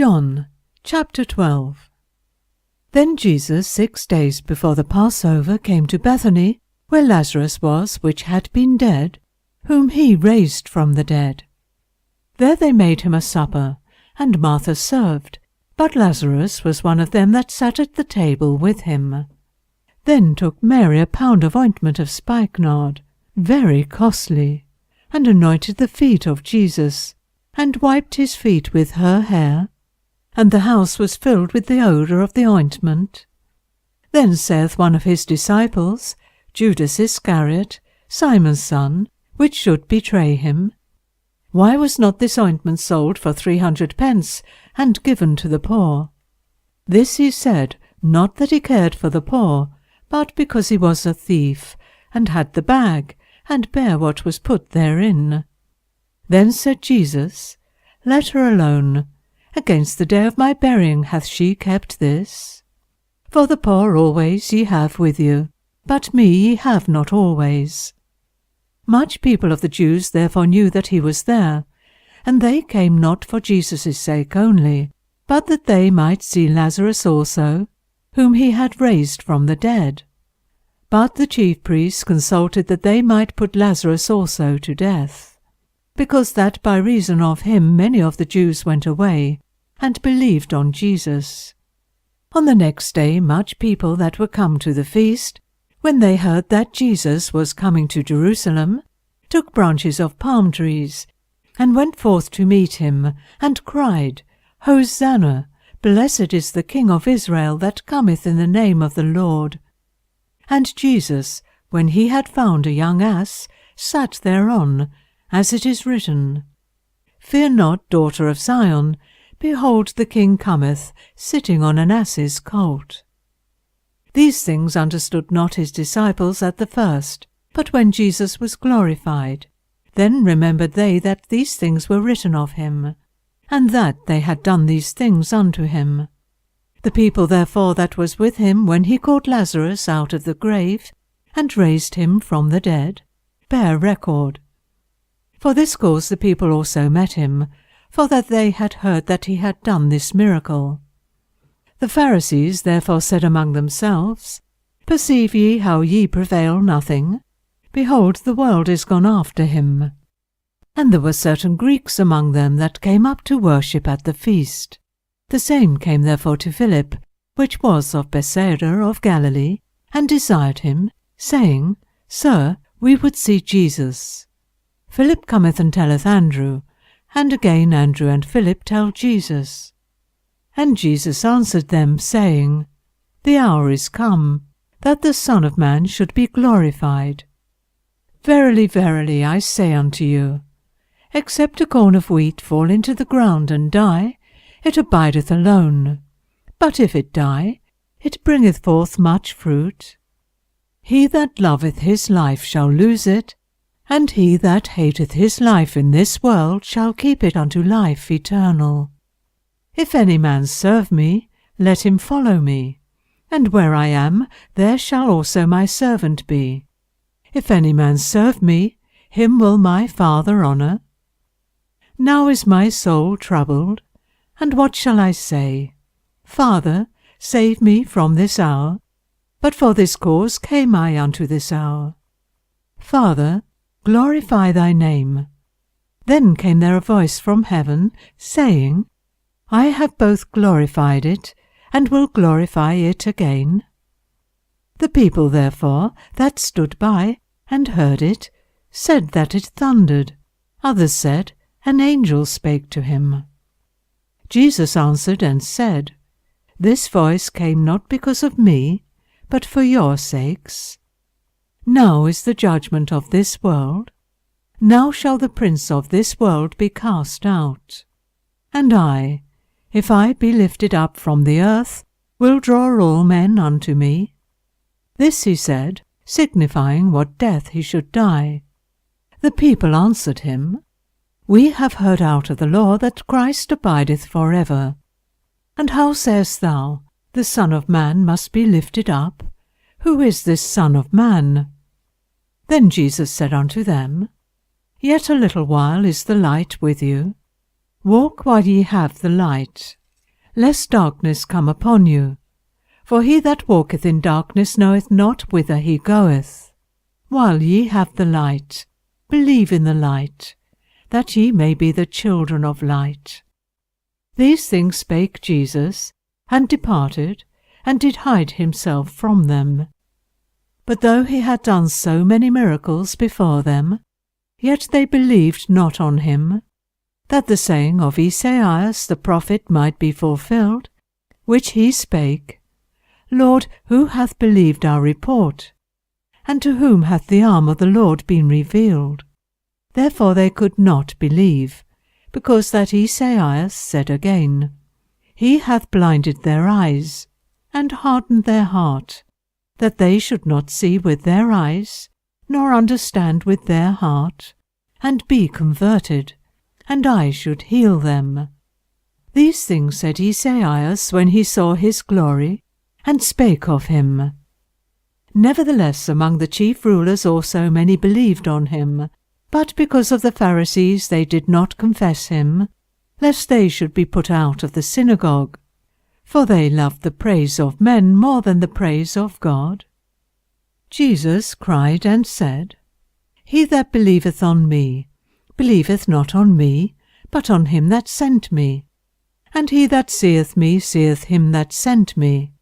John chapter 12. Then Jesus 6 days before the Passover came to Bethany, where Lazarus was, which had been dead, whom he raised from the dead. There they made him a supper, and Martha served, but Lazarus was one of them that sat at the table with him. Then took Mary a pound of ointment of spikenard, very costly, and anointed the feet of Jesus, and wiped his feet with her hair, and the house was filled with the odour of the ointment. Then saith one of his disciples, Judas Iscariot, Simon's son, which should betray him, Why was not this ointment sold for 300 pence, and given to the poor? This he said, not that he cared for the poor, but because he was a thief, and had the bag, and bare what was put therein. Then said Jesus, Let her alone. Against the day of my burying hath she kept this. For the poor always ye have with you, but me ye have not always. Much people of the Jews therefore knew that he was there, and they came not for Jesus' sake only, but that they might see Lazarus also, whom he had raised from the dead. But the chief priests consulted that they might put Lazarus also to death, because that by reason of him many of the Jews went away, and believed on Jesus. On the next day much people that were come to the feast, when they heard that Jesus was coming to Jerusalem, took branches of palm trees, and went forth to meet him, and cried, Hosanna! Blessed is the King of Israel that cometh in the name of the Lord. And Jesus, when he had found a young ass, sat thereon, as it is written, Fear not, daughter of Zion, behold the King cometh, sitting on an ass's colt. These things understood not his disciples at the first, but when Jesus was glorified, then remembered they that these things were written of him, and that they had done these things unto him. The people therefore that was with him when he called Lazarus out of the grave, and raised him from the dead, bear record. For this cause the people also met him, for that they had heard that he had done this miracle. The Pharisees therefore said among themselves, Perceive ye how ye prevail nothing? Behold, the world is gone after him. And there were certain Greeks among them that came up to worship at the feast. The same came therefore to Philip, which was of Bethsaida of Galilee, and desired him, saying, Sir, we would see Jesus. Philip cometh and telleth Andrew, and again Andrew and Philip tell Jesus. And Jesus answered them, saying, The hour is come, that the Son of Man should be glorified. Verily, verily, I say unto you, except a corn of wheat fall into the ground and die, it abideth alone. But if it die, it bringeth forth much fruit. He that loveth his life shall lose it, and he that hateth his life in this world shall keep it unto life eternal. If any man serve me, let him follow me, and where I am, there shall also my servant be. If any man serve me, him will my Father honour. Now is my soul troubled, and what shall I say? Father, save me from this hour. But for this cause came I unto this hour. Father, glorify thy name. Then came there a voice from heaven, saying, I have both glorified it, and will glorify it again. The people therefore that stood by, and heard it, said that it thundered. Others said, An angel spake to him. Jesus answered and said, This voice came not because of me, but for your sakes. Now is the judgment of this world. Now shall the prince of this world be cast out. And I, if I be lifted up from the earth, will draw all men unto me. This he said, signifying what death he should die. The people answered him, We have heard out of the law that Christ abideth for ever. And how sayest thou, the Son of Man must be lifted up? Who is this Son of Man? Then Jesus said unto them, Yet a little while is the light with you. Walk while ye have the light, lest darkness come upon you. For he that walketh in darkness knoweth not whither he goeth. While ye have the light, believe in the light, that ye may be the children of light. These things spake Jesus, and departed, and did hide himself from them. But though he had done so many miracles before them, yet they believed not on him, that the saying of Esaias the prophet might be fulfilled, which he spake, Lord, who hath believed our report? And to whom hath the arm of the Lord been revealed? Therefore they could not believe, because that Esaias said again, He hath blinded their eyes, and hardened their heart, that they should not see with their eyes, nor understand with their heart, and be converted, and I should heal them. These things said Esaias when he saw his glory, and spake of him. Nevertheless among the chief rulers also many believed on him, but because of the Pharisees they did not confess him, lest they should be put out of the synagogue. For they loved the praise of men more than the praise of God. Jesus cried and said, He that believeth on me, believeth not on me, but on him that sent me. And he that seeth me seeth him that sent me.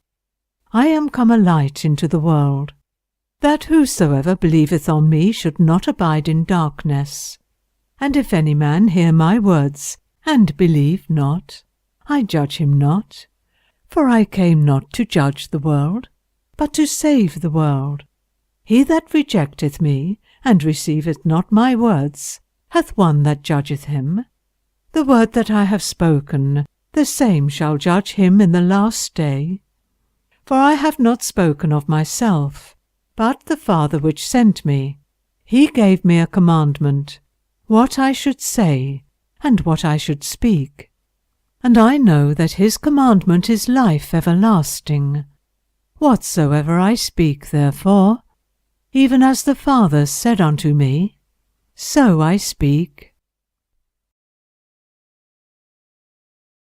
I am come a light into the world, that whosoever believeth on me should not abide in darkness. And if any man hear my words, and believe not, I judge him not. For I came not to judge the world, but to save the world. He that rejecteth me, and receiveth not my words, hath one that judgeth him. The word that I have spoken, the same shall judge him in the last day. For I have not spoken of myself, but the Father which sent me. He gave me a commandment, what I should say, and what I should speak. And I know that his commandment is life everlasting. Whatsoever I speak, therefore, even as the Father said unto me, so I speak.